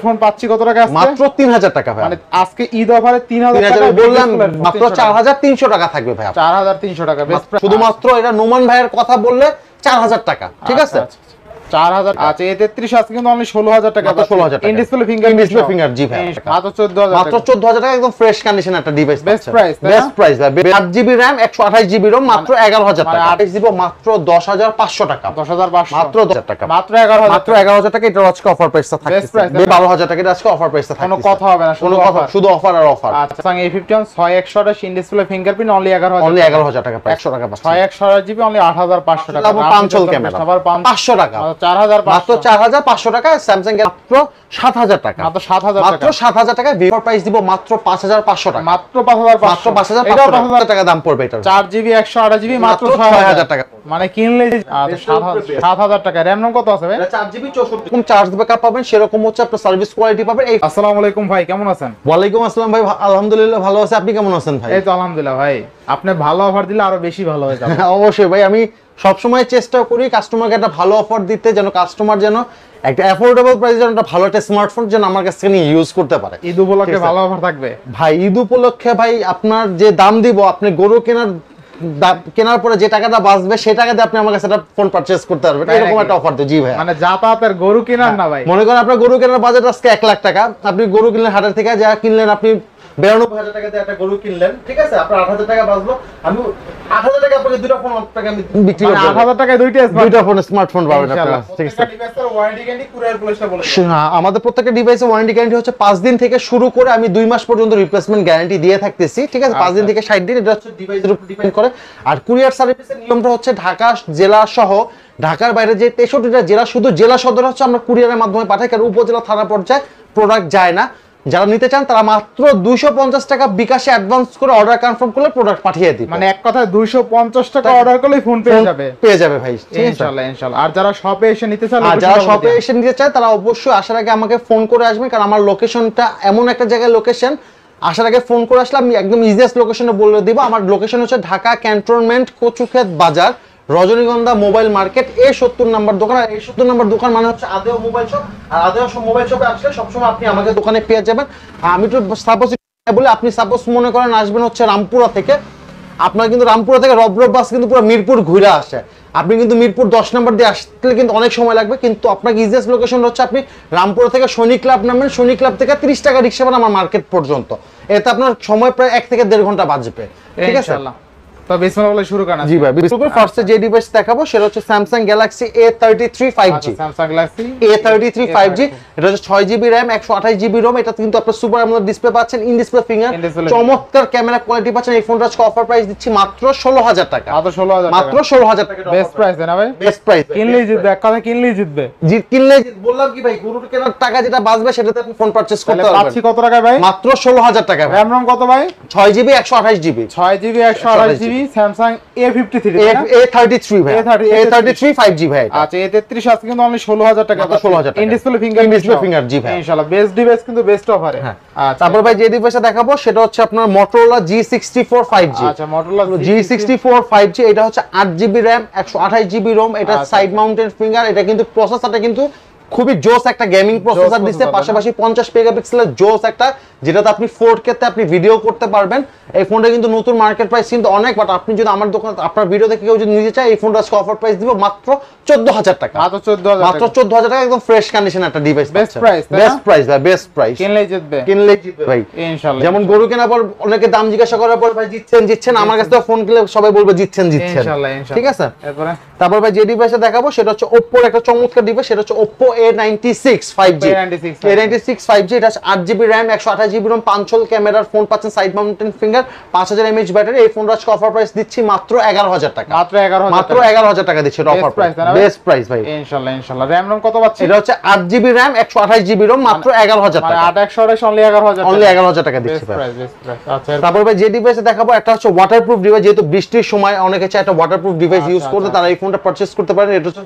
Phone পাচ্ছি কত টাকা আজকে? মাত্র 3000 টাকা ভাই। মানে আজকে ঈদ অফারে 3000 টাকা বললাম, মাত্র 4300 টাকা থাকবে ভাই। 4300 টাকা বেস্ট প্রাইস। শুধুমাত্র এটা নোমান ভাইয়ের কথা বললে 4000 টাকা, ঠিক আছে? 4000। আচ্ছা A33 আজকে কিন্তু অনলি 16000 টাকা। মাত্র 16000 টাকা। ইন ডিসপ্লে ফিঙ্গার জি ভাই। মাত্র 14000 টাকা। মাত্র 14000 টাকা একদম ফ্রেশ কন্ডিশন একটা ডিভাইস পাচ্ছেন। বেস্ট প্রাইস, বেস্ট প্রাইস ভাই। 8GB RAM 128GB ROM মাত্র 11000 টাকা। 8GB মাত্র 10500 টাকা। 10500 মাত্র 10000 টাকা। মাত্র 11000 মাত্র 11000 টাকা। এটা আজকে অফার প্রাইসটা থাকছে। বেস্ট প্রাইস 12000 টাকা এটা আজকে অফার প্রাইসটা থাকছে। কোনো কথা হবে না, কোনো কথা, শুধু অফার আর অফার। আচ্ছা Samsung A51 6128 in display fingerprint only 11000। Only 11000 টাকা, 100 টাকা পাচ্ছেন। 6128GB অনলি 8500 টাকা। পাঁচল ক্যামেরা 500 টাকা। 4500 মাত্র 4500 টাকা। স্যামসাং এর মাত্র 7000 টাকা। মাত্র 7000 টাকা। মাত্র 7000 টাকা। বিফোর প্রাইস দিব মাত্র 5500 টাকা। মাত্র 5500। মাত্র 5500 টাকা দাম পড়বে এটা। 4GB 128GB মাত্র 6000 টাকা। মানে কিনলে 7000 টাকা। র‍্যাম রম কত আছে ভাই? এটা 4GB 64। এরকম চার্জ ব্যাকআপ পাবেন, সেরকম হচ্ছে আপনার সার্ভিস কোয়ালিটি পাবেন। এই আসসালামু আলাইকুম ভাই, কেমন আছেন? ওয়ালাইকুম আসসালাম ভাই, আলহামদুলিল্লাহ ভালো আছি। আপনি কেমন আছেন ভাই? এই তো আলহামদুলিল্লাহ ভাই। আপনি ভালো অফার দিলে আরো বেশি ভালো হয়ে যাবে। অবশ্যই ভাই, আমি সবসময় চেষ্টা করি কাস্টমারকে একটা ভালো অফার দিতে, যেন কাস্টমার যেন একটা অ্যাফোর্ডেবল প্রাইসে যেন একটা ভালো একটা স্মার্টফোন যেন আমার কাছ থেকে নিয়ে ইউজ করতে পারে। ঈদ উপলক্ষে ভালো অফার থাকবে ভাই। ঈদ উপলক্ষে ভাই আপনার যে দাম দিব, আপনি গরু কেনার পরে যে টাকাটা বাঁচবে সেই টাকা দিয়ে আপনি আমার কাছে একটা ফোন পারচেজ করতে পারবেন, এরকম একটা অফার তো। জি ভাই, মানে যাতায়াতের গরু কেনার না ভাই। মনে করেন আপনার গরু কেনার বাজেট আজকে 1 লাখ টাকা, আপনি গরু কিনলেন হাটের থেকে, যা কিনলেন আপনি 92000 টাকা দিয়ে একটা গরু কিনলেন, ঠিক আছে? আপনার 8000 টাকা বাঁচলো। আমি 8000 টাকা আপনাকে দুটো ফোন আপনাকে আমি বিক্রি করব। 8000 টাকায় দুইটা ফোন স্মার্টফোন পাবেন আপনারা, ঠিক আছে? ডিভাইসের ওয়ারেন্টি গ্যারান্টি কুরিয়ার পুলিশটা বলে। হ্যাঁ, আমাদের প্রত্যেকটা ডিভাইসের ওয়ারেন্টি গ্যারান্টি হচ্ছে 5 দিন থেকে শুরু করে আমি 2 মাস পর্যন্ত রিপ্লেসমেন্ট গ্যারান্টি দিয়ে থাকতেছি, ঠিক আছে? 5 দিন থেকে 60 দিন, এটা হচ্ছে ডিভাইসের উপর ডিপেন্ড করে। আর কুরিয়ার সার্ভিসের নিয়মটা হচ্ছে ঢাকা জেলা সহ ঢাকার বাইরে যে 63টা জেলা, শুধু জেলা সদর হচ্ছে আমরা কুরিয়ারের মাধ্যমে পাঠাই, কারণ উপজেলা থানা পর্যায়ে প্রোডাক্ট যায় না। যারা নিতে চান তারা মাত্র 250 টাকা বিকাশে অ্যাডভান্স করে অর্ডার কনফার্ম করলে প্রোডাক্ট পাঠিয়ে দিই। মানে এক কথায় 250 টাকা অর্ডার করলেই ফোন পেয়ে যাবে ভাই, ইনশাআল্লাহ ইনশাআল্লাহ। আর যারা শপে এসে নিতে চায় তারা অবশ্যই আসার আগে আমাকে ফোন করে আসবেন, কারণ আমার লোকেশনটা এমন একটা জায়গায় লোকেশন, আসার আগে ফোন করে আসলে আমি একদম ইজিয়েস্ট লোকেশনে বলে দিব। আমার লোকেশন হচ্ছে ঢাকা ক্যান্টনমেন্ট কচুক্ষেত বাজার, রজনীগন্ধা মোবাইল মার্কেট, A70 নাম্বার দোকান। আর A70 নাম্বার দোকান মানে হচ্ছে আদেও মোবাইল শপ। আর আদেও মোবাইল শপে আসলে সবসময় আপনি আমাকে দোকানে পেয়ে যাবেন। আমি তো সাপোজ বলে, আপনি সাপোজ মনে করেন আসবেন হচ্ছে রামপুরা থেকে, আপনার কিন্তু রামপুরা থেকে রব বাস কিন্তু পুরো মিরপুর ঘুরে আসে। আপনি কিন্তু মিরপুর 10 নম্বর দিয়ে আসলে কিন্তু অনেক সময় লাগবে, কিন্তু আপনাকে ইজিয়েস্ট লোকেশন হচ্ছে আপনি রামপুরা থেকে শনি ক্লাব নামবেন, শনি ক্লাব থেকে 30 টাকা রিক্সা ভাড়া আমার মার্কেট পর্যন্ত। এতে আপনার সময় প্রায় 1 থেকে 1.5 ঘন্টা বাঁচবে, ঠিক আছে? তো বিসমিল্লাহ বলে শুরু করা। জি ভাই, বিসমিল্লাহ। ফার্স্ট যে ডিভাইস দেখাবো সেটা হচ্ছে Samsung Galaxy A33 5G। Samsung Galaxy A33 5G, এটা হচ্ছে 6GB RAM 128GB ROM। এটা কিন্তু আপনারা সুপার অ্যামোলেড ডিসপ্লে পাচ্ছেন, ইন ডিসপ্লে ফিঙ্গার, চমৎকার ক্যামেরা কোয়ালিটি পাচ্ছেন। এই ফোনটা আজকে অফার প্রাইস দিচ্ছি মাত্র 16000 টাকা। মাত্র 16000 টাকা। বেস্ট প্রাইস না ভাই? Best price. কিনলেই জিতবে, এক কথা কিনলেই জিতবে। কিনলে বললাম কি ভাই, গরুর কেনার টাকা যেটা বাঁচবে সেটাতে আপনি ফোন পারচেজ করতে পারবেন। পাচ্ছি কত টাকা ভাই? মাত্র 16000 টাকা। র‍্যাম রম কত ভাই? 6GB 128GB। 6GB 128GB Samsung A53 A33 ভাই। A33 5G ভাই। আচ্ছা A33 আজকে কিন্তু অনলি 16000 টাকা। 16000 টাকা। ইন ডিসপ্লে ফিঙ্গার জি ভাই। ইনশাআল্লাহ বেস্ট ডিভাইস কিন্তু বেস্ট অফারে। আচ্ছা, তারপর ভাই যে ডিভাইসটা দেখাবো সেটা হচ্ছে আপনার Motorola G64 5G। আচ্ছা Motorola G64 5G, এটা হচ্ছে 8GB RAM 128GB ROM। এটা সাইড মাউন্টেড ফিঙ্গার। এটা কিন্তু প্রসেসরটা কিন্তু খুবই জোস একটা গেমিং প্রসেসর দিচ্ছে, পাশাপাশি 50 মেগাপিক্সেলের জোস একটা, যেটাতে আপনি 4K তে আপনি ভিডিও করতে পারবেন। এই ফোনটা কিন্তু নতুন মার্কেট প্রাইস কিন্তু অনেক, বাট আপনি যদি আমার দোকান আপনার ভিডিও দেখে কেউ যদি নিতে চায়, এই ফোনটা আজকে অফার প্রাইস দিব মাত্র 14000 টাকা। মাত্র 14000 টাকা, একদম ফ্রেশ কন্ডিশন একটা ডিভাইস। বেস্ট প্রাইস ভাই, বেস্ট প্রাইস। কিনলেই জিতবে ভাই ইনশাআল্লাহ। যেমন গরু কেনার পর অনেকে দাম জিজ্ঞাসা করার পর ভাই জিতছেন, আমার কাছে ফোন কিনলে সবাই বলবে জিতছেন, ইনশাআল্লাহ ঠিক আছে? তারপর ভাই যে ডিভাইসটা দেখাবো সেটা হচ্ছে Oppo এর একটা চমৎকার ডিভাইস, সেটা হচ্ছে Oppo A96 5G। A96 5G, এটা 8GB RAM 128GB ROM, পাঁচল ক্যামেরার ফোন পাচ্ছেন, side mounted finger, 5000 mAh battery. এই ফোনটা আজকে অফার প্রাইস দিচ্ছি মাত্র 11000 টাকা। মাত্র 11000 টাকা দিচ্ছি অফার প্রাইস। বেস্ট প্রাইস ভাই ইনশাআল্লাহ। RAM ROM কত পাচ্ছি? এটা হচ্ছে 8GB RAM 128GB ROM, মাত্র 11000 টাকা। 8 অনলি 11000 অনলি 11000 টাকা দিচ্ছি ভাই। আচ্ছা, তারপর ভাই যে ডিভাইসে দেখাবো একটা হচ্ছে ওয়াটারপ্রুফ ডিভাইস, যেহেতু বৃষ্টির সময় অনেকে চায় একটা ওয়াটারপ্রুফ ডিভাইস ইউজ করতে, তারা এই ফোনটা পারচেজ করতে পারেন। এটা হচ্ছে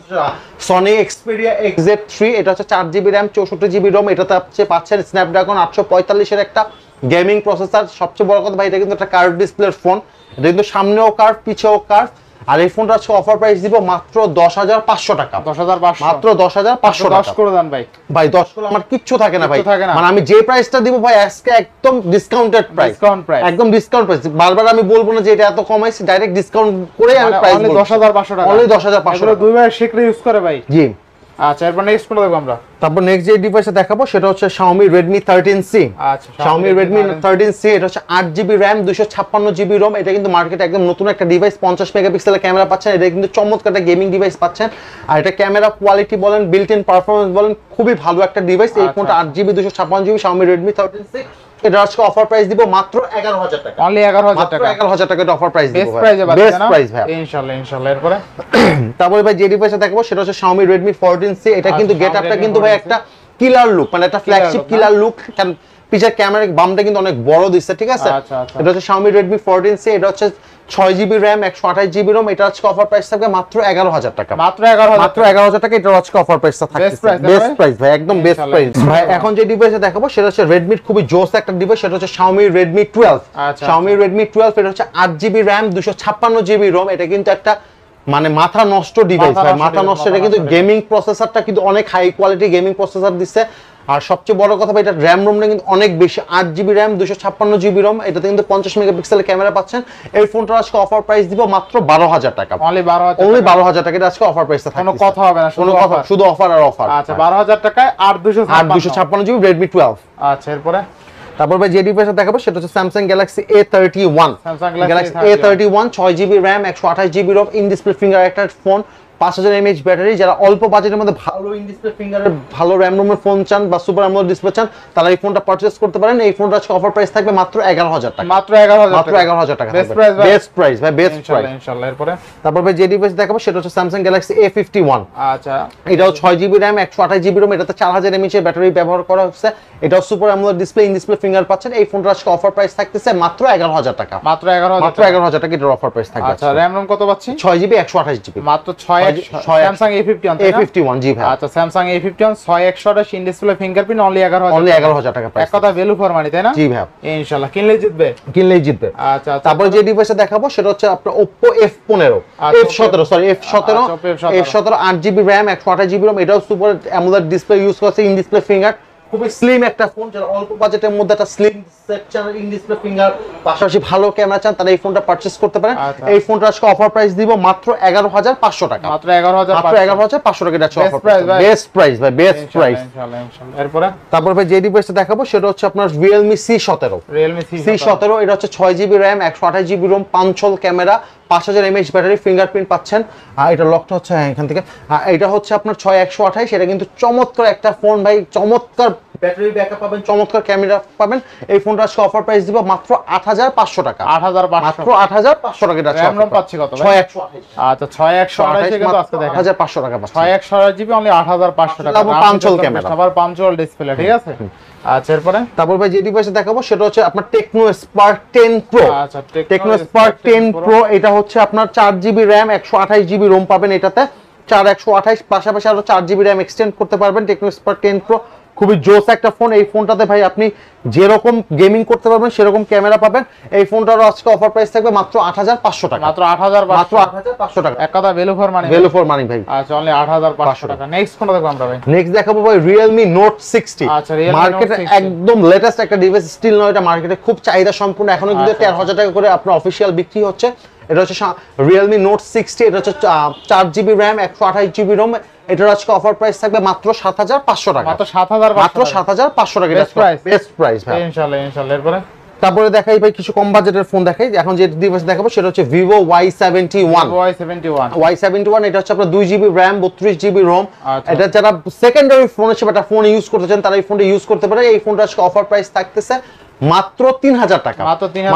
Sony Xperia XZ3। এটা হচ্ছে 4GB RAM 64GB ROM। এটাতে আপনি পাচ্ছেন স্ন্যাপড্রাগন 845 এর একটা গেমিং প্রসেসর। সবচেয়ে বড় কথা ভাই, এটা কিন্তু একটা কার্ভ ডিসপ্লের ফোন। এটা কিন্তু সামনেও কার্ভ, পিছেও কার্ভ। আর এই ফোনটা আজকে অফার প্রাইস দিব মাত্র 10,500 টাকা। 10,500 মাত্র 10,500 টাকা। 10 করে দেন ভাই। ভাই 10 করে আমার কিচ্ছু থাকে না ভাই, কিচ্ছু থাকে না। মানে আমি যে প্রাইসটা দিব ভাই আজকে একদম ডিসকাউন্টেড প্রাইস, ডিসকাউন্ট প্রাইস, একদম ডিসকাউন্ট প্রাইস। বারবার আমি বলবো না যে এটা এত কমাইছি, ডাইরেক্ট ডিসকাউন্ট করে আমি মানে প্রাইস অনলি বলবো। 10,500 টাকা, অনলি 10,500 এগুলো টাকা। দুইবার শিখলে ইউজ করে ভাই। জি। আচ্ছা, এরপর নেক্সট কোনটা দেখব আমরা? তারপর নেক্সট যে ডিভাইসটা দেখাবো সেটা হচ্ছে Xiaomi Redmi 13C। আচ্ছা, Xiaomi Redmi 13C, এটা হচ্ছে 8GB RAM 256GB ROM। এটা কিন্তু মার্কেটে একদম নতুন একটা ডিভাইস, 50 মেগাপিক্সেলের ক্যামেরা পাচ্ছেন। এটা কিন্তু চমৎকার একটা গেমিং ডিভাইস পাচ্ছেন। আর এটা ক্যামেরা কোয়ালিটি বলেন, বিল্ট ইন পারফরম্যান্স বলেন, খুবই ভালো একটা ডিভাইস। এই ফোনটা 8GB 256GB Xiaomi Redmi 13C। এটা আজকে অফার প্রাইস দিব মাত্র 11,000 টাকা। অনলি 11,000 টাকা। 11,000 টাকা অফার প্রাইস দিব। বেস্ট প্রাইসে পাচ্ছেন বেস্ট না? প্রাইস ভাই ইনশাআল্লাহ, ইনশাআল্লাহ। এরপরে তারপরে ভাই যে ডিভাইসটা দেখাবো সেটা হচ্ছে Xiaomi Redmi 14C। এটা কিন্তু আচ্ছা, গেটআপটা Redmi কিন্তু ভাই 14C একটা কিলার লুক, মানে একটা ফ্ল্যাগশিপ look, কিলার লুক। পিছের ক্যামেরার বামটা কিন্তু অনেক বড় দিচ্ছে, ঠিক আছে? আচ্ছা, আচ্ছা। এটা হচ্ছে Xiaomi Redmi 14C। এটা হচ্ছে 6GB RAM 128GB ROM। এটা আজকে অফার প্রাইস থাকবে মাত্র 11,000 টাকা। মাত্র 11,000, মাত্র 11,000 টাকা। এটা আজকে অফার প্রাইসটা থাকছে। Best price, বেস্ট প্রাইস ভাই, একদম বেস্ট ইনশাআল্লাহ, প্রাইস ভাই। এখন যে ডিভাইসটা দেখাবো সেটা হচ্ছে Redmi খুবই জোস একটা ডিভাইস, সেটা হচ্ছে Xiaomi Redmi 12। আচ্ছা, Xiaomi Redmi 12, এটা হচ্ছে 8GB RAM 256GB ROM। এটা কিন্তু একটা মানে মাথা নষ্ট ডিভাইস ভাই, মাথা নষ্ট। এটা কিন্তু গেমিং প্রসেসরটা কিন্তু অনেক হাই কোয়ালিটি গেমিং প্রসেসর দিচ্ছে। আর সবচেয়ে বড় কথা ভাই, এটা র্যাম রোমটা কিন্তু অনেক বেশি, 8GB RAM 256GB ROM। এটাতে কিন্তু 50 মেগাপিক্সেলের ক্যামেরা পাচ্ছেন। এই ফোনটা আজকে অফার প্রাইস দিব মাত্র 12,000 টাকা। অনলি 12,000, অনলি 12,000 টাকা। এটা আজকে অফার প্রাইসটা থাকছে, কোনো কথা হবে না, কোনো কথা, শুধু অফার আর অফার। আচ্ছা, 12,000 টাকায় 256GB Redmi 12। আচ্ছা, এরপরে তারপর ভাই যে ডিভাইসটা দেখাবো সেটা হচ্ছে Samsung Galaxy A31। Samsung Galaxy A31 6GB RAM 128GB ROM, in display finger একটা ফোন, 5000 mAh ব্যাটারি। যারা অল্প বাজেটের মধ্যে ভালো ইন ডিসপ্লে ফিঙ্গারের ভালো র্যাম রোমের ফোন চান বা সুপার অ্যামোলেড ডিসপ্লে চান, তারা এই ফোনটা পারচেজ করতে পারেন। এই ফোনটা আজকে অফার প্রাইস থাকবে মাত্র 11,000 টাকা। মাত্র 11,000, মাত্র 11,000 টাকা। বেস্ট প্রাইস ভাই, বেস্ট প্রাইস ভাই, বেস্ট প্রাইস। ইনশাআল্লাহ, ইনশাআল্লাহ। এরপরে তারপর ভাই যে ডিভাইস দেখাবো সেটা হচ্ছে Samsung Galaxy A51। আচ্ছা, এটাও 6GB RAM 128GB ROM। এটাতে 4000 mAh ব্যাটারি ব্যবহার করা হচ্ছে। এটাও super AMOLED display, in display finger পাচ্ছেন। এই ফোনটা আজকে অফার প্রাইস থাকতেছে মাত্র 11,000 টাকা। মাত্র 11,000, মাত্র 11,000 টাকা এটার অফার প্রাইস থাকবে। আচ্ছা, র‍্যাম রোম কত পাচ্ছি? 6GB 128GB। মাত্র 6 Samsung A51, A51 জি ভাই। আচ্ছা, Samsung A51 6128 in display fingerprint, only 11,000। Only 11,000 টাকা প্রাইস। এক কথা ভ্যালু ফর মানি, তাই না? জি ভাই, ইনশাআল্লাহ কিনলেই জিতবে। কিনলেই জিতবে। আচ্ছা, আচ্ছা। তারপর যে ডিভাইসটা দেখাবো সেটা হচ্ছে আপনার Oppo F15 F17 sorry F17 F17 8GB RAM 128GB ROM। এটাও সুপার অ্যামোলেড ডিসপ্লে ইউজ করছে, ইন ডিসপ্লে ফিঙ্গার, খুবই স্লিম একটা ফোন। যারা অল্প বাজেটের মধ্যে একটা slim section, in display finger, পাশাপাশি ভালো ক্যামেরা চান, তারা এই ফোনটা পারচেজ করতে পারেন। এই ফোনটা আজকে অফার প্রাইস দিব মাত্র 11,500 টাকা। মাত্র 11,500, মাত্র 11,500 টাকা। এটা অফার প্রাইস ভাই, বেস্ট প্রাইস ভাই, বেস্ট প্রাইস। ইনশাআল্লাহ, ইনশাআল্লাহ। এরপরে তারপর ভাই যে ডিভাইসটা দেখাবো সেটা হচ্ছে আপনার Realme C17। Realme C17 এটা হচ্ছে 6GB RAM 128GB ROM, পাঞ্চল camera, 5000 mAh battery, fingerprint পাচ্ছেন। আর এটা লকটা হচ্ছে এখান থেকে। এটা হচ্ছে আপনার 6128। এটা কিন্তু চমৎকার একটা ফোন ভাই, চমৎকার ব্যাটারি ব্যাকআপ পাবেন, চমৎকার ক্যামেরা পাবেন। এই ফোনটা আজকে অফার প্রাইস দিব মাত্র 8,500 টাকা। 8,500, মাত্র 8,500 টাকা। এটা র‍্যাম রোম পাচ্ছি কত ভাই? 6128। আচ্ছা, 6128 কিন্তু আজকে দেখেন 8,500 টাকা পাচ্ছেন। 6128GB অনলি 8,500 টাকা। আবার পাঞ্চল ক্যামেরা, আবার পাঞ্চল ডিসপ্লে, ঠিক আছে? আচ্ছা, এরপরে তারপর ভাই যে ডিভাইসটা দেখাবো সেটা হচ্ছে আপনার Tecno Spark 10 Pro। আচ্ছা, Tecno Spark 10 Pro এটা হচ্ছে আপনার 4GB RAM 128GB ROM পাবেন। এটাতে 4128, পাশাপাশি আরো 4GB RAM এক্সটেন্ড করতে পারবেন। Tecno Spark 10 Pro খুবই জোস একটা ফোন। এই ফোনটাতে ভাই আপনি যেরকম গেমিং করতে পারবেন সেরকম ক্যামেরা পাবেন। এই ফোনটার আজকে অফার প্রাইস থাকবে মাত্র 8,500 টাকা। মাত্র 8,500, মাত্র 8,500 টাকা। এক কথা value for money, value for money ভাই। আচ্ছা, অনলি 8,500 টাকা। নেক্সট কোনটা দেখব আমরা ভাই? নেক্সট দেখাবো ভাই Realme Note 60। আচ্ছা, Realme মার্কেটে Note 60 একদম লেটেস্ট একটা ডিভাইস, স্টিল নয়, এটা মার্কেটে খুব চাহিদা সম্পূর্ণ। এখনো কিন্তু 13,000 টাকা করে আপনার অফিশিয়াল বিক্রি হচ্ছে। এটা হচ্ছে Realme Note 60। এটা হচ্ছে 4GB RAM 128GB ROM। এটার আজকে অফার প্রাইস থাকবে মাত্র 7,500 টাকা। মাত্র 7,500, মাত্র 7,500 টাকা। বেস্ট প্রাইস ভাই। ইনশাআল্লাহ, ইনশাআল্lah। এরপরে তারপরে দেখাই ভাই কিছু কম বাজেটের ফোন দেখাই। এখন যে ডিভাইস দেখাবো সেটা হচ্ছে Vivo Y71। Y71 এটা হচ্ছে আপনার 2GB RAM 32GB ROM। এটা যারা সেকেন্ডারি ফোন হিসেবে একটা ফোন ইউজ করতে চান তারা এই ফোনটা ইউজ করতে পারে। এই ফোনটা আজকে অফার প্রাইস থাকতেছে মাত্র 3,000 টাকা।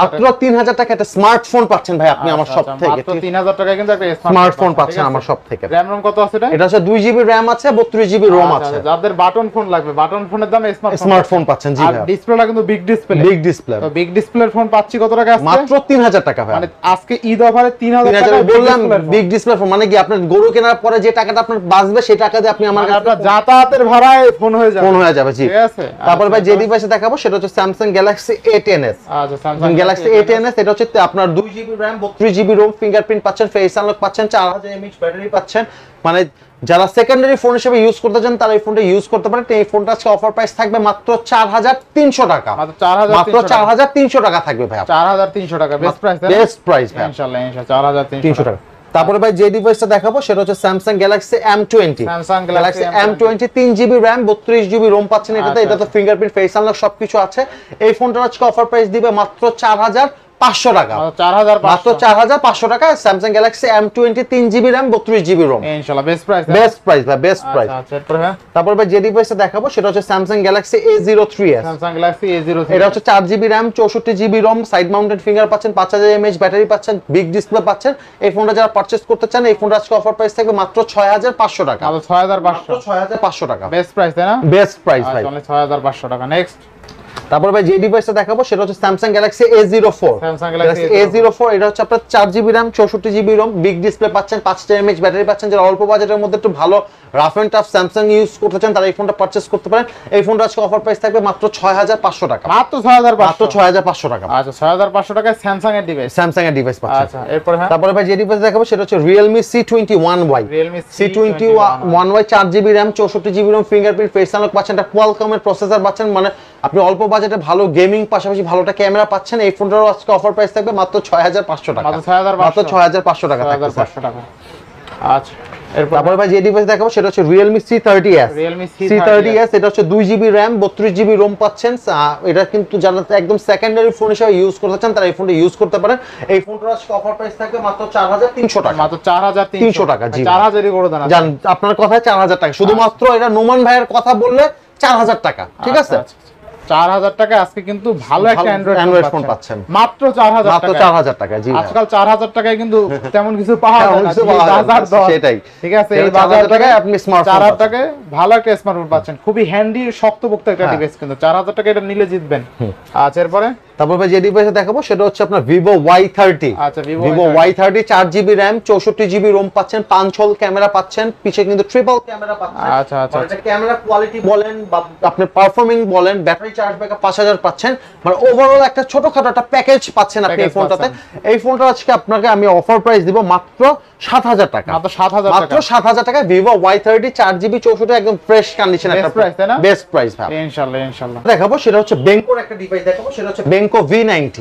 মাত্র 3,000 টাকা একটা স্মার্টফোন পাচ্ছেন ভাই আপনি আমার সব থেকে। মাত্র 3,000 টাকায় কিন্তু একটা স্মার্টফোন পাচ্ছেন আমার সব থেকে। র‍্যাম রোম কত আছে এটা? এটা হচ্ছে 2GB RAM আছে, 32GB ROM আছে। যাদের বাটন ফোন লাগবে, বাটন ফোনের দামে স্মার্টফোন পাচ্ছেন। জি ভাই, আর ডিসপ্লেটা কিন্তু বিগ ডিসপ্লে। Big display. তো বিগ ডিসপ্লের ফোন পাচ্ছি কত টাকা আজকে? মাত্র 3,000 টাকা ভাই। মানে আজকে ঈদ অফারে 3,000 টাকা বললাম বিগ ডিসপ্লে ফোন। মানে কি আপনার গরু কেনার পরে যে টাকাটা আপনার বাঁচবে সেই টাকা দিয়ে আপনি আমার কাছে যাতায়াতের ভাড়ায় ফোন হয়ে যাবে। ফোন হয়ে যাবে। জি, ঠিক আছে। তারপর ভাই যে ডিভাইসে দেখাবো সেটা হচ্ছে Samsung Galaxy গ্যালাক্সি A10s। আচ্ছা স্যামসাং গ্যালাক্সি A10s, এটা হচ্ছে আপনার 2GB RAM 32GB ROM, fingerprint পাচ্ছেন, ফেস আনলক পাচ্ছেন, 4000 mAh ব্যাটারি পাচ্ছেন। মানে যারা সেকেন্ডারি ফোন হিসেবে ইউজ করতে চান তারা এই ফোনটা ইউজ করতে পারেন। এই ফোনটা আজকে অফার প্রাইস থাকবে মাত্র 4300 টাকা। মাত্র 4300 টাকা থাকবে ভাই। 4300 টাকা বেস্ট প্রাইস। বেস্ট প্রাইস ভাই ইনশাআল্লাহ 4300 টাকা। তারপরে ভাই যে ডিভাইসটা দেখাবো সেটা হচ্ছে Samsung Galaxy M20। Samsung Galaxy M20 3GB RAM 32GB ROM পাচ্ছেন এটাতে। এটা তো ফিঙ্গারপ্রিন্ট, ফেস আনলক সবকিছু আছে। এই ফোনটার আজকে অফার প্রাইস দিবে মাত্র 4500 টাকা। মাত্র 4500 টাকা Samsung Galaxy M20 3GB RAM 32GB ROM। ইনশাআল্লাহ বেস্ট প্রাইস। বেস্ট প্রাইস ভাই, বেস্ট প্রাইস। আচ্ছা এরপরে তারপর ভাই যে ডিভাইসটা দেখাবো সেটা হচ্ছে Samsung Galaxy A03s। Samsung Galaxy A03, এটা হচ্ছে 4GB RAM 64GB ROM, side mounted finger পাচ্ছেন, 5000 mAh ব্যাটারি পাচ্ছেন, বিগ ডিসপ্লে পাচ্ছেন। এই ফোনটা যারা পারচেজ করতে চান এই ফোনটা আজকে অফার প্রাইস থাকবে মাত্র 6500 টাকা। মাত্র 6500। 6500 টাকা বেস্ট প্রাইস তাই না? বেস্ট প্রাইস ভাই। তাহলে 6500 টাকা। নেক্সট তারপর ভাই যে ডিভাইসটা দেখাবো সেটা হচ্ছে Samsung Galaxy A04। Samsung Galaxy A04 এটা হচ্ছে আপনার 4GB RAM 64GB ROM, big display পাচ্ছেন, 5000 mAh ব্যাটারি পাচ্ছেন। যারা অল্প বাজেটের মধ্যে একটু ভালো rough and tough Samsung use করতে চান তারা এই ফোনটা পারচেজ করতে পারেন। এই ফোনটা আজকে অফার প্রাইস থাকবে মাত্র 6500 টাকা। মাত্র 6500। মাত্র 6500 টাকা। আচ্ছা 6500 টাকায় স্যামসাং এর ডিভাইস। স্যামসাং এর ডিভাইস পাচ্ছেন। আচ্ছা এরপর হ্যাঁ তারপরে ভাই যে ডিভাইস দেখাবো সেটা হচ্ছে Realme C21y। Realme C21y 4GB RAM 64GB ROM, fingerprint, face unlock পাচ্ছেন, একটা Qualcomm এর প্রসেসর পাচ্ছেন। মানে আপনি অল্প বাজেটে ভালো গেমিং পাশাপাশি ভালোটা ক্যামেরা পাচ্ছেন। এই ফোনটার আজকে অফার প্রাইস থাকবে মাত্র 6500 টাকা। মাত্র 6500 টাকা থাকবে। 6500 টাকা। আচ্ছা এরপর তারপরে ভাই যে ডিভাইস দেখাবো সেটা হচ্ছে Realme C30s। Realme C30s এটা হচ্ছে 2GB RAM 32GB ROM পাচ্ছেন। এটা কিন্তু যারা একদম সেকেন্ডারি ফোন হিসেবে ইউজ করতে চান তারা এই ফোনটা ইউজ করতে পারেন। এই ফোনটার আজকে অফার প্রাইস থাকবে মাত্র 4300 টাকা। মাত্র 4300 টাকা। জি 4000 ই করে দেন। জান আপনার কথায় 4000 টাকা। শুধুমাত্র এটা নোমান ভাইয়ের কথা বললে 4000 টাকা। ঠিক আছে? 4000 টাকা আজকে কিন্তু ভালো একটা অ্যান্ড্রয়েড ফোন পাচ্ছেন মাত্র 4000 টাকা। মাত্র 4000 টাকা। জি আজকাল 4000 টাকায় কিন্তু তেমন কিছু পাওয়া যায় না। বাজার দর সেটাই। ঠিক আছে, এই বাজার টাকায় আপনি স্মার্টফোন 4000 টাকায় ভালো একটা স্মার্টফোন পাচ্ছেন। খুবই হ্যান্ডি শক্তপোক্ত একটা ডিভাইস কিন্তু 4000 টাকা এটা নিলে জিতবেন। আচ্ছা এরপরে তারপর ভাই যে ডিভাইস দেখাবো সেটা হচ্ছে আপনার Vivo Y30। আচ্ছা Vivo Y30 4GB RAM 64GB ROM পাচ্ছেন, 5 হোল ক্যামেরা পাচ্ছেন, পিছে কিন্তু ট্রিপল ক্যামেরা পাচ্ছেন। আচ্ছা আচ্ছা এটা ক্যামেরা কোয়ালিটি বলেন বা আপনি পারফর্মিং বলেন, ব্যাটারি চার্জ ব্যাকআপ 5000 পাচ্ছেন। মানে ওভারঅল একটা ছোটখাটো একটা প্যাকেজ পাচ্ছেন আপনি এই ফোনটাতে। এই ফোনটা আজকে আপনাকে আমি অফার প্রাইস দিব মাত্র 7000 টাকা। মাত্র 7000 টাকা। মাত্র 7000 টাকা Vivo Y30 4GB 64 একদম ফ্রেশ কন্ডিশন একটা প্রাইস তাই না? বেস্ট প্রাইস ভাই। ইনশাআল্লাহ ইনশাআল্লাহ দেখাবো সেটা হচ্ছে বেঙ্কোর একটা ডিভাইস দেখাবো সেটা হচ্ছে বেঙ্কো V90।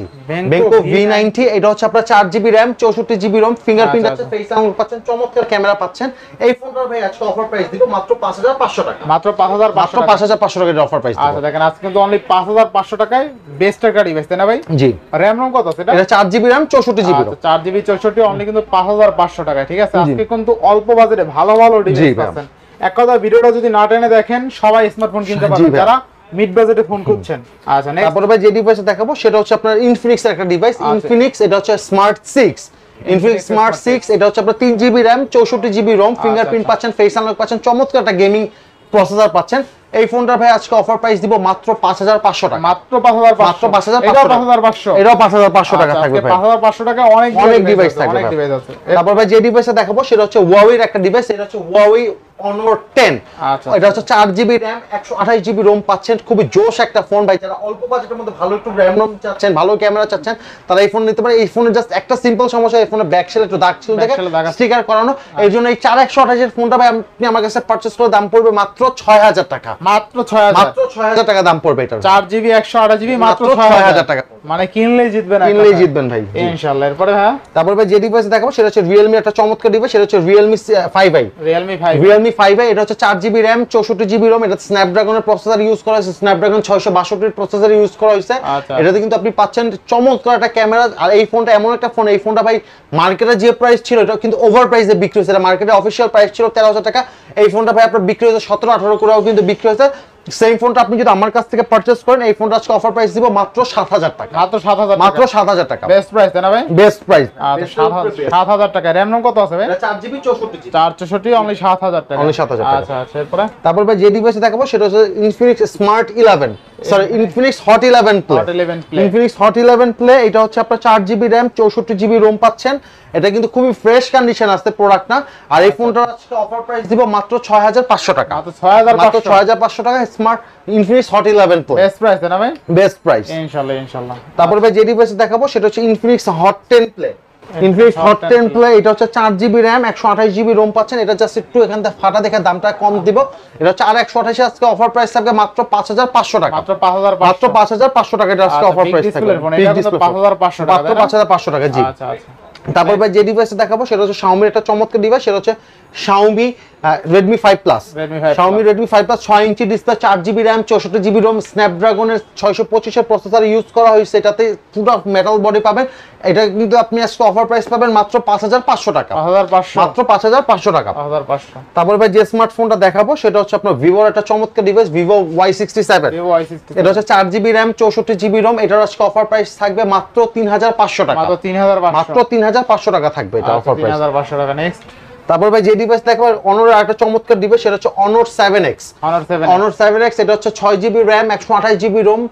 বেঙ্কো V90 এটা হচ্ছে আপনার 4GB RAM 64GB ROM, fingerprint আছে, ফেস আনলক পাচ্ছেন, চমৎকার ক্যামেরা পাচ্ছেন। এই ফোনটার ভাই আজকে অফার প্রাইস দিব মাত্র 5500 টাকা। মাত্র 5500 টাকা অফার প্রাইস। আচ্ছা দেখেন আজকে কিন্তু অনলি 5500 টাকায় বেস্ট একটা ডিভাইস তাই না ভাই? জি। র‍্যাম রম কত আছে এটা? এটা 4GB RAM 64GB ROM। 4GB 64 only কিন্তু 5500 টাকায়। ঠিক আছে, আজকে কিন্তু অল্প বাজেটে ভালো ভালো ডিভাইস পাচ্ছেন। এক কথা ভিডিওটা যদি না টেনে দেখেন সবাই স্মার্টফোন কিনতে পারবেন যারা মিড বাজেটে ফোন খুঁজছেন। আচ্ছা নেক্সট তারপরে ভাই যে ডিভাইস দেখাবো সেটা হচ্ছে আপনার Infinix এর একটা ডিভাইস। Infinix এটা হচ্ছে Smart 6। Infinix Smart 6 এটা হচ্ছে আপনার 3GB RAM 64GB ROM, fingerprint পাচ্ছেন, ফেস আনলক পাচ্ছেন, চমৎকার একটা গেমিং প্রসেসর পাচ্ছেন। এই ফোনটার ভাই আজকে অফার প্রাইস দিব মাত্র 5500 টাকা। মাত্র 5500। মাত্র 5500। এটাও 5500। এটাও 5500 টাকা থাকবে ভাই। 5500 টাকা অনেক ডিভাইস থাকবে। অনেক ডিভাইস আছে। তারপর ভাই যে ডিভাইসটা দেখাবো সেটা হচ্ছে Huawei এর একটা ডিভাইস। এটা হচ্ছে Huawei Honor 10। আচ্ছা এটা হচ্ছে 4GB RAM 128GB ROM পাচ্ছেন। খুবই জোশ একটা ফোন ভাই। যারা অল্প বাজেটের মধ্যে ভালো একটু RAM ROM চাচ্ছেন, ভালো ক্যামেরা চাচ্ছেন তারা এই ফোন নিতে পারে। এই ফোনের জাস্ট একটা সিম্পল সমস্যা, এই ফোনের ব্যাক সাইডে একটু দাগ ছিল দেখে স্টিকার করানো। এই জন্য এই 4128 এর ফোনটা ভাই আপনি আমার কাছে পারচেজ করে দাম পড়বে মাত্র 6000 টাকা। মাত্র 6000। মাত্র 6000 টাকা দাম পড়বে এটা। 4GB 128GB মাত্র 6000 টাকা। মানে কিনলেই জিতবেন। কিনলেই জিতবেন ভাই ইনশাআল্লাহ। এরপরে হ্যাঁ তারপর ভাই যে ডিভাইস দেখাবো সেটা হচ্ছে Realme একটা চমৎকার ডিভাইস। সেটা হচ্ছে Realme 5i। Realme 5i এটা হচ্ছে 4GB RAM 64GB ROM। এটা স্ন্যাপড্রাগনের প্রসেসর ইউজ করা হয়েছে, স্ন্যাপড্রাগন 662 এর প্রসেসর ইউজ করা হয়েছে। এটাতে কিন্তু আপনি পাচ্ছেন চমৎকার একটা ক্যামেরা। আর এই ফোনটা এমন একটা ফোন, এই ফোনটা ভাই মার্কেটে যে প্রাইস ছিল এটা কিন্তু ওভার প্রাইসে বিক্রি হয়েছে। এটা মার্কেটে অফিশিয়াল প্রাইস ছিল 13000 টাকা। এই ফোনটা ভাই আপনার বিক্রি হয়েছে 17-18 করেও কিন্তু বিক্রি হয়েছে। সেম ফোনটা আপনি যদি আমার কাছ থেকে পারচেজ করেন এই ফোনটা আজকে অফার প্রাইস দিব মাত্র 7000 টাকা। মাত্র 7000 টাকা। মাত্র 7000 টাকা। বেস্ট প্রাইস তাই না ভাই? Best price. আচ্ছা 7000 টাকা। র‍্যাম রম কত আছে ভাই? এটা 4GB 64GB। 464 অনলি 7000 টাকা। অনলি 7000 টাকা। আচ্ছা আচ্ছা এরপরে তারপর ভাই যে ডিভাইস দেখাবো সেটা হচ্ছে Infinix Smart 11। Sorry Infinix hot 11 play, Infinix hot 11 play, এটা হচ্ছে আপনার 4GB RAM 64GB ROM পাচ্ছেন। এটা কিন্তু খুবই ফ্রেশ কন্ডিশন আছে প্রোডাক্ট না। আর এই ফোনটা আজকে অফার প্রাইস দিব মাত্র 6500 টাকা, মাত্র 6500 টাকা smart Infinix hot 11 play, best price না ভাই? বেস্ট প্রাইস ইনশাআল্লাহ ইনশাআল্লাহ। তারপর ভাই যে ডিভাইস দেখাবো সেটা হচ্ছে Infinix hot 10 play, Infinix hot 10 play, এটা হচ্ছে 4GB RAM 128GB ROM পাচ্ছেন। এটা জাস্ট একটু এখান থেকে ফাটা দেখে দামটা কম দিব। এটা হচ্ছে আর 128 আজকে অফার প্রাইস থাকবে মাত্র 5500 টাকা, মাত্র 5500, মাত্র 5500 টাকা এটা আজকে অফার প্রাইস থাকবে। এটা কিন্তু 5500 টাকা, মাত্র 5500 টাকা জি। আচ্ছা আচ্ছা। তারপর ভাই যে ডিভাইস দেখাবো সেটা হচ্ছে Xiaomi একটা চমৎকার ডিভাইস, সেটা হচ্ছে Xiaomi Redmi 5 Plus, Xiaomi Redmi 5 Plus 6 inch display, 4GB RAM 64GB ROM, স্ন্যাপড্রাগনের 625 এর প্রসেসর ইউজ করা হয়েছে। এটাতে পুরো মেটাল বডি পাবেন। এটা কিন্তু আপনি আজকে অফার প্রাইস পাবেন মাত্র 5500 টাকা, 5500, মাত্র 5500 টাকা। 5500। তারপর ভাই যে স্মার্টফোনটা দেখাবো সেটা হচ্ছে আপনার Vivo একটা চমৎকার ডিভাইস, Vivo Y67, এটা হচ্ছে 4GB RAM 64GB ROM। এটার আজকে অফার প্রাইস থাকবে মাত্র 3500 টাকা, মাত্র 3500, মাত্র 3500 টাকা থাকবে এটা অফার প্রাইস। 3500 টাকা। নেক্সট তারপর ভাই যে ডিভাইস দেখাবো Honor একটা চমৎকার ডিভাইস, সেটা হচ্ছে Honor 7X, Honor 7X, এটা হচ্ছে 6GB RAM 128GB ROM।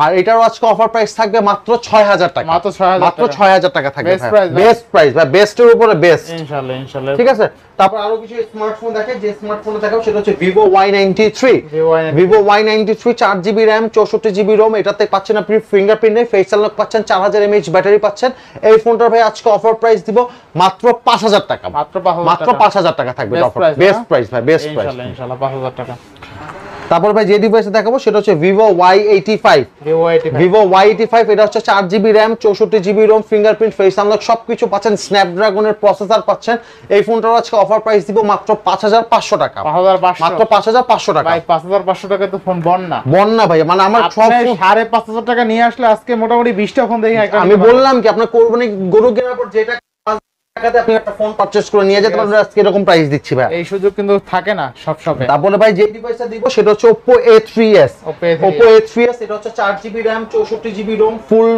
আর এটারও আজকে অফার প্রাইস থাকবে মাত্র 6000 টাকা, মাত্র 6000, মাত্র 6000 টাকা থাকবে। বেস্ট প্রাইস ভাই, বেস্টের উপরে বেস্ট ইনশাআল্লাহ ইনশাআল্লাহ। ঠিক আছে। তারপর আরো কিছু স্মার্টফোন দেখে, যে স্মার্টফোন দেখাবো সেটা হচ্ছে Vivo Y93, Vivo Y93 4GB RAM 64GB ROM। এটাতে পাচ্ছেন আপনি ফিঙ্গারপ্রিন্ট নেই, ফেস আনলক পাচ্ছেন, 4000 mAh ব্যাটারি পাচ্ছেন। এই ফোনটার ভাই আজকে অফার প্রাইস দিব মাত্র 5000 টাকা, মাত্র 5000 টাকা থাকবে অফার। বেস্ট প্রাইস ভাই, বেস্ট প্রাইস ইনশাআল্লাহ ইনশাআল্লাহ 5000 টাকা। তারপর ভাই যে ডিভাইস দেখাবো সেটা হচ্ছে Vivo Y85, Vivo Y85, এটা হচ্ছে 4GB RAM 64GB ROM, fingerprint, face unlock সবকিছু পাচ্ছেন, স্ন্যাপড্রাগনের প্রসেসর পাচ্ছেন। এই ফোনটার আজকে অফার প্রাইস দিব মাত্র 5500 টাকা, 5500, মাত্র 5500 টাকা ভাই। 5500 টাকা তো ফোন বন্না, বন্না ভাই। মানে আমার সব 5500 টাকা নিয়ে আসলে আজকে মোটামুটি 20টা ফোন দেখি একটা। আমি বললাম কি আপনার কোরবানি গরু কেনার পর যেটা টাকাতে আপনি একটা ফোন পারচেজ করে নিয়ে যেতে পারবেন, আজকে এরকম প্রাইস দিচ্ছি ভাই। এই সুযোগ কিন্তু থাকে না সব শপে। তারপরে ভাই যে ডিভাইসটা দিব সেটা হচ্ছে Oppo A3s, Oppo A3s, এটা হচ্ছে 4GB RAM 64GB ROM, full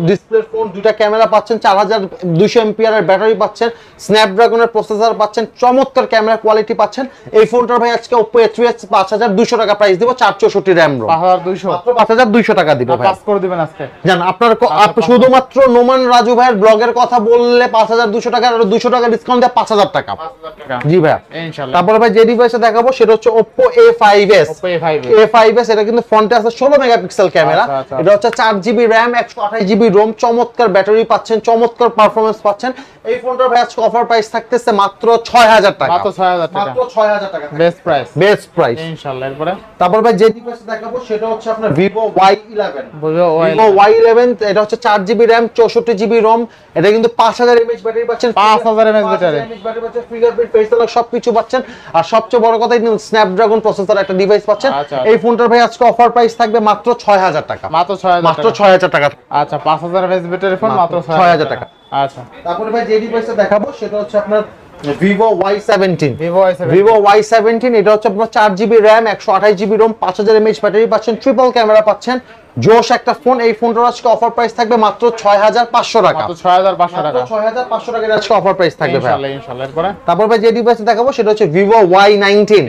display phone, দুইটা ক্যামেরা পাচ্ছেন, 4200 mAh এর ব্যাটারি পাচ্ছেন, স্ন্যাপড্রাগনের প্রসেসর পাচ্ছেন, চমৎকার ক্যামেরা কোয়ালিটি পাচ্ছেন। এই ফোনটার ভাই আজকে Oppo A3s 5200 টাকা প্রাইস দিব, 464 RAM ROM, 5200, মাত্র 5200 টাকা দিব ভাই। পাস করে দিবেন আজকে। জান আপনার শুধুমাত্র নোমান রাজু ভাইয়ের ব্লগের কথা বললে 5200 টাকা, আর 200 টাকা ডিসকাউন্ট দিয়ে 5000 টাকা। জি ভাই ইনশাআল্লাহ। তারপরে ভাই যে ডিভাইসটা দেখাবো সেটা হচ্ছে Oppo A5s, A5s, এটা কিন্তু ফ্রন্টে আছে 16 মেগাপিক্সেল ক্যামেরা। এটা হচ্ছে 4GB RAM 128GB ROM, চমৎকার ব্যাটারি পাচ্ছেন, চমৎকার পারফরম্যান্স পাচ্ছেন। এই ফোনটার ভাই আজকে অফার প্রাইস থাকতেছে মাত্র 6000 টাকা, মাত্র 6000 টাকা, মাত্র 6000 টাকা। বেস্ট প্রাইস, বেস্ট প্রাইস ইনশাআল্লাহ। এরপরে তারপর ভাই যে ডিভাইসটা দেখাবো সেটা হচ্ছে আপনার Vivo Y11, Vivo Y11, এটা হচ্ছে 4GB RAM 64GB ROM। এটা কিন্তু 5000 mAh ব্যাটারি পাচ্ছেন, 5000 mAh ব্যাটারি পাচ্ছেন, ফিঙ্গারপ্রিন্ট, ফেস আনলক সবকিছু পাচ্ছেন। আর সবচেয়ে বড় কথা কিন্তু স্ন্যাপড্রাগন প্রসেসর একটা ডিভাইস পাচ্ছেন। এই ফোনটার ভাই আজকে অফার প্রাইস থাকবে মাত্র 6000 টাকা, মাত্র 6000 মাত্র 6000 টাকা। আচ্ছা 5000 mAh ব্যাটারি ফোন মাত্র 6000 টাকা। আচ্ছা তারপরে ভাই যে ডিভাইসটা দেখাবো সেটা হচ্ছে আপনার Vivo Y17, Vivo Y17, এটা হচ্ছে আপনার 4GB RAM 128GB ROM, 5000 mAh battery পাচ্ছেন, ট্রিপল ক্যামেরা পাচ্ছেন, জোশ একটা ফোন। এই ফোনটার আজকে অফার প্রাইস থাকবে মাত্র 6500 টাকা, মাত্র 6500 টাকা, 6500 টাকা আজকে অফার প্রাইস থাকবে ভাই ইনশাআল্লাহ ইনশাআল্লাহ। এরপরে তারপর ভাই যে ডিভাইস দেখাবো সেটা হচ্ছে Vivo Y19,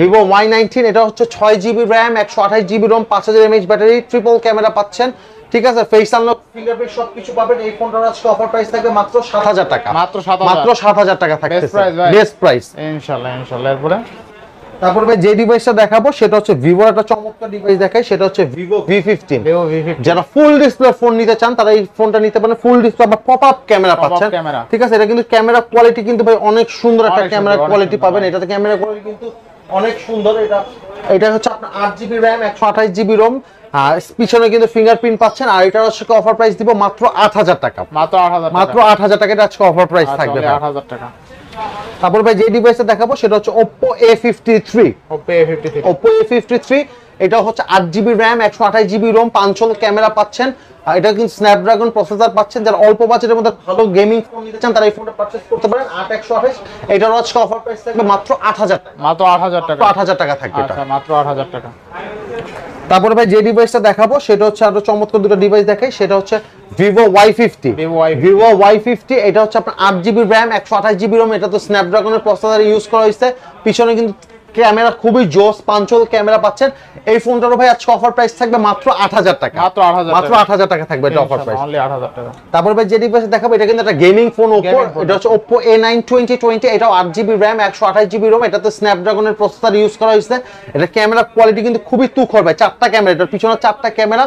Vivo Y19, এটা হচ্ছে 6GB RAM 128GB ROM, 5000 mAh battery, triple camera পাচ্ছেন। ঠিক আছে, ফেস আনলক, ফিঙ্গারপ্রিন্ট সবকিছু পাবেন। এই ফোনটার আজকে অফার প্রাইস থাকবে মাত্র 7000 টাকা, মাত্র 7000, মাত্র 7000 টাকা থাকতেছে, বেস্ট প্রাইস ইনশাআল্লাহ ইনশাআল্লাহ। এরপরে তারপর ভাই যে ডিভাইসটা দেখাবো সেটা হচ্ছে Vivo একটা চমৎকার ডিভাইস দেখাই, সেটা হচ্ছে Vivo V15। যারা ফুল ডিসপ্লে ফোন নিতে চান তারা এই ফোনটা নিতে পারেন। ফুল ডিসপ্লে বা পপ আপ ক্যামেরা পাচ্ছেন। ঠিক আছে, এটা কিন্তু ক্যামেরা কোয়ালিটি কিন্তু ভাই অনেক সুন্দর একটা ক্যামেরা কোয়ালিটি পাবেন। এটাতে ক্যামেরা কোয়ালিটি কিন্তু অনেক সুন্দর। এটা হচ্ছে আপনার 8GB RAM 128GB ROM, পিছনে কিন্তু ফিঙ্গারপ্রিন্ট পাচ্ছেন। আর এটার আজকে অফার প্রাইস দিব মাত্র 8000 টাকা, মাত্র 8000, মাত্র 8000 টাকা এটা আজকে অফার প্রাইস থাকবে 8000 টাকা। তারপর ভাই যে ডিভাইসটা দেখাবো সেটা হচ্ছে Oppo A53, Oppo A53, এটা হচ্ছে 8GB RAM 128GB ROM, 500 camera পাচ্ছেন। এটা কিন্তু স্ন্যাপড্রাগন প্রসেসর পাচ্ছেন। যারা অল্প বাজেটের মধ্যে ভালো গেমিং ফোন নিতে চান তারা এই ফোনটা পারচেজ করতে পারেন। 8128, এটার আজকে অফার প্রাইস থাকবে মাত্র 8000 টাকা, মাত্র 8000 টাকা, 8000 টাকা থাকবে এটা, আচ্ছা মাত্র 8000 টাকা। তারপরে ভাই যে ডিভাইসটা দেখাবো সেটা হচ্ছে আরো চমৎকার দুটো ডিভাইস দেখাই, সেটা হচ্ছে Vivo Y50, Vivo Y50, এটা হচ্ছে আপনার 8GB RAM 128GB ROM। এটা তো স্ন্যাপড্রাগনের প্রসেসর ইউজ করা হয়েছে। পিছনে কিন্তু ক্যামেরা খুবই জোস পাঞ্চল ক্যামেরা পাচ্ছেন। এই ফোনটারও ভাই আজকে অফার প্রাইস থাকবে মাত্র 8000 টাকা, মাত্র 8000 টাকা থাকবে এটা অফার প্রাইস, অনলি 8000 টাকা। তারপর ভাই যে ডিভাইস দেখাবো এটা কিন্তু একটা গেমিং ফোন Oppo, এটা হচ্ছে Oppo A9 2020, এটাও 8GB RAM 128GB ROM, এটাতে স্ন্যাপড্রাগনের প্রসেসর ইউজ করা হয়েছে। এটা ক্যামেরা কোয়ালিটি কিন্তু খুবই তুখর ভাই, 4টা ক্যামেরা, এটার পিছনে 4টা ক্যামেরা,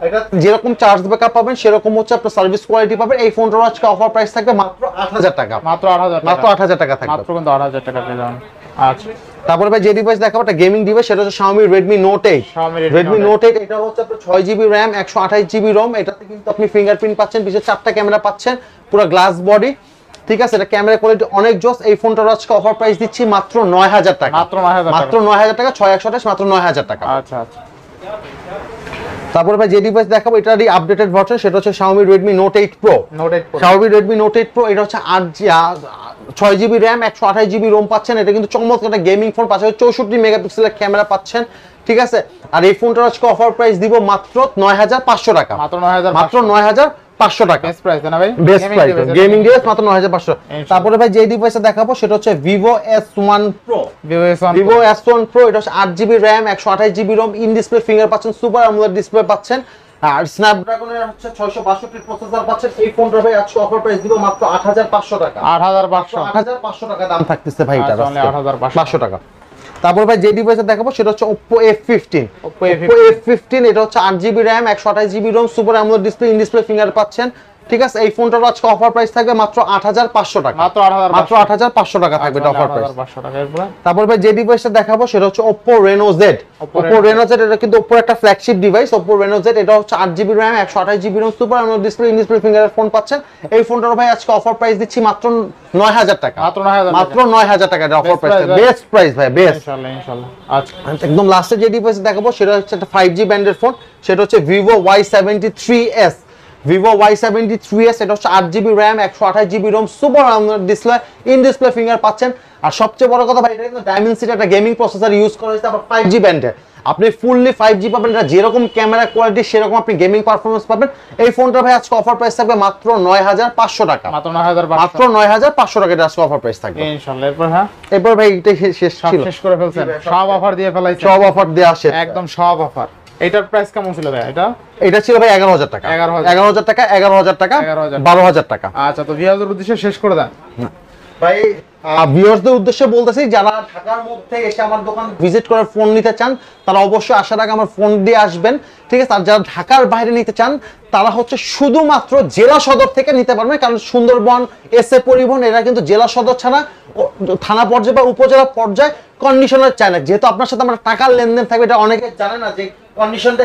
এটা যেরকম চার্জ ব্যাকআপ পাবেন সেরকম হচ্ছে আপনার সার্ভিস কোয়ালিটি পাবেন। এই ফোনটার আজকে অফার প্রাইস থাকবে মাত্র 8000 টাকা, মাত্র 8000 মাত্র 8000 টাকা থাকবে, মাত্র কিন্তু 8000 টাকা পেয়ে যাবেন। আচ্ছা, তারপরে ভাই যে ডিভাইস দেখাবো একটা গেমিং ডিভাইস, সেটা হচ্ছে Xiaomi Redmi Note 8, Redmi Note 8, এটা হচ্ছে আপনার 6GB RAM 128GB ROM, এটাতে কিন্তু আপনি ফিঙ্গারপ্রিন্ট পাচ্ছেন, পিছনে 4টা ক্যামেরা পাচ্ছেন, পুরো গ্লাস বডি, ঠিক আছে, এটা ক্যামেরা কোয়ালিটি অনেক জোস। এই ফোনটার আজকে অফার প্রাইস দিচ্ছি মাত্র 9000 টাকা, মাত্র 9000 মাত্র 9000 টাকা, 6128 মাত্র 9000 টাকা। আচ্ছা আচ্ছা, তারপরে ভাই যে ডিভাইস দেখাবো এটারই আপডেটেড ভার্সন, সেটা হচ্ছে Xiaomi Redmi Note 8 Pro, Note 8 Pro, Xiaomi Redmi Note 8 Pro, এটা হচ্ছে 6GB RAM 128GB ROM পাচ্ছেন, এটা কিন্তু চমৎকার একটা গেমিং ফোন, পাশাপাশি 64 মেগাপিক্সেলের ক্যামেরা পাচ্ছেন, ঠিক আছে। আর এই ফোনটার আজকে অফার প্রাইস দিব মাত্র 9500 টাকা, মাত্র 9000, মাত্র 9500 টাকা, বেস্ট প্রাইস না ভাই, বেস্ট প্রাইস গেমিং ডিভাইস মাত্র 9500। তারপরে ভাই যে ডিভাইসটা দেখাবো সেটা হচ্ছে Vivo S1 Pro, Vivo S1 Pro, এটা হচ্ছে 8GB RAM 128GB ROM, in display finger পাচ্ছেন, সুপার AMOLED ডিসপ্লে পাচ্ছেন, আর স্ন্যাপড্রাগনের হচ্ছে 662 প্রসেসর পাচ্ছেন। এই ফোনটা ভাই আজকে অফার প্রাইস দিব মাত্র 8500 টাকা, 8500 টাকা দাম থাকতেছে ভাই এটা, 8500 টাকা। তারপর ভাই যে ডিভাইসটা দেখাবো সেটা হচ্ছে Oppo F15, Oppo F15, এটা হচ্ছে 8GB RAM 128GB ROM, super AMOLED display, in display finger পাচ্ছেন, ঠিক আছে। এই ফোনটার আজকে অফার প্রাইস থাকবে মাত্র 8500 টাকা, মাত্র 8500 টাকা থাকবে এটা অফার প্রাইস। তারপর ভাই যে ডিভাইসটা দেখাবো সেটা হচ্ছে Oppo Reno Z, Oppo Reno Z, এটা কিন্তু Oppo একটা flagship device, Oppo Reno Z, এটা হচ্ছে 8GB RAM 128GB ROM, super AMOLED display, in display ফিঙ্গারের ফোন পাচ্ছেন। এই ফোনটার ভাই আজকে অফার প্রাইস দিচ্ছি মাত্র 9000 টাকা, মাত্র 9000 টাকা এটা অফার প্রাইস, বেস্ট প্রাইস ভাই, বেস্ট ইনশাআল্লাহ ইনশাআল্লাহ। আচ্ছা, একদম লাস্টে যে ডিভাইস দেখাবো সেটা হচ্ছে একটা 5G ব্যান্ডের ফোন, সেটা হচ্ছে Vivo Y73s, Vivo Y73s, এটা হচ্ছে 8GB RAM 128GB ROM, super AMOLED display, in display finger পাচ্ছেন। আর সবচেয়ে বড় কথা ভাই, এটা কিন্তু Dimensity একটা গেমিং প্রসেসর ইউজ করা হয়েছে, আবার 5G ব্যান্ডে, আপনি ফুললি 5G পাবেন, এটা যেরকম ক্যামেরা কোয়ালিটি সেরকম আপনি গেমিং পারফরম্যান্স পাবেন। এই ফোনটা ভাই আজকে অফার প্রাইস থাকবে মাত্র 9500 টাকা, মাত্র 9500, মাত্র 9500 টাকা এটা আজকে অফার প্রাইস থাকবে ইনশাআল্লাহ। এরপর হ্যাঁ, এরপর ভাই এটা শেষ ছিল, শেষ করে ফেলছেন, সব অফার দিয়ে ফেলাইছেন, সব অফার দেয়া শেষ, একদম সব অফার। এটার প্রাইস কেমন ছিল ভাই? এটা ছিল ভাই 11000 টাকা, 11000 টাকা, 11000 টাকা, 12000 টাকা। আচ্ছা, তো ভিউয়ারদের উদ্দেশ্যে শেষ করে দেন ভাই। ভিউয়ারদের উদ্দেশ্যে বলতেছি, যারা ঢাকার মধ্যে এসে আমার দোকান ভিজিট করে ফোন নিতে চান তারা অবশ্যই আসার আগে আমার ফোন দিয়ে আসবেন, ঠিক আছে। আর যারা ঢাকার বাইরে নিতে চান তারা হচ্ছে শুধুমাত্র জেলা সদর থেকে নিতে পারবেন, কারণ সুন্দরবন, এসএ পরিবহন, এরা কিন্তু জেলা সদর ছাড়া থানা পর্যায়ে বা উপজেলা পর্যায়ে কন্ডিশনার চায় না। যেহেতু আপনার সাথে আমার টাকার লেনদেন থাকবে, এটা অনেকে জানে না যে কন্ডিশনটা,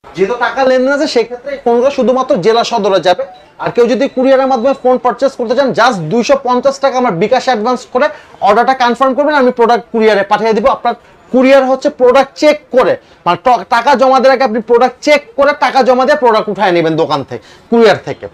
যেহেতু টাকা লেনদেন আছে সেক্ষেত্রে ফোনগুলো শুধুমাত্র জেলা সদরে যাবে। আর কেউ যদি কুরিয়ারের মাধ্যমে ফোন পারচেজ করতে চান, জাস্ট 250 টাকা আমার বিকাশ অ্যাডভান্স করে অর্ডারটা কনফার্ম করবেন, আমি প্রোডাক্ট কুরিয়ারে পাঠিয়ে দিব। আপনার কুরিয়ার হচ্ছে প্রোডাক্ট চেক করে, মানে টাকা জমা দেওয়ার আগে আপনি প্রোডাক্ট চেক করে টাকা জমা দিয়ে প্রোডাক্ট উঠায় নেবেন দোকান থেকে, কুরিয়ার থেকে।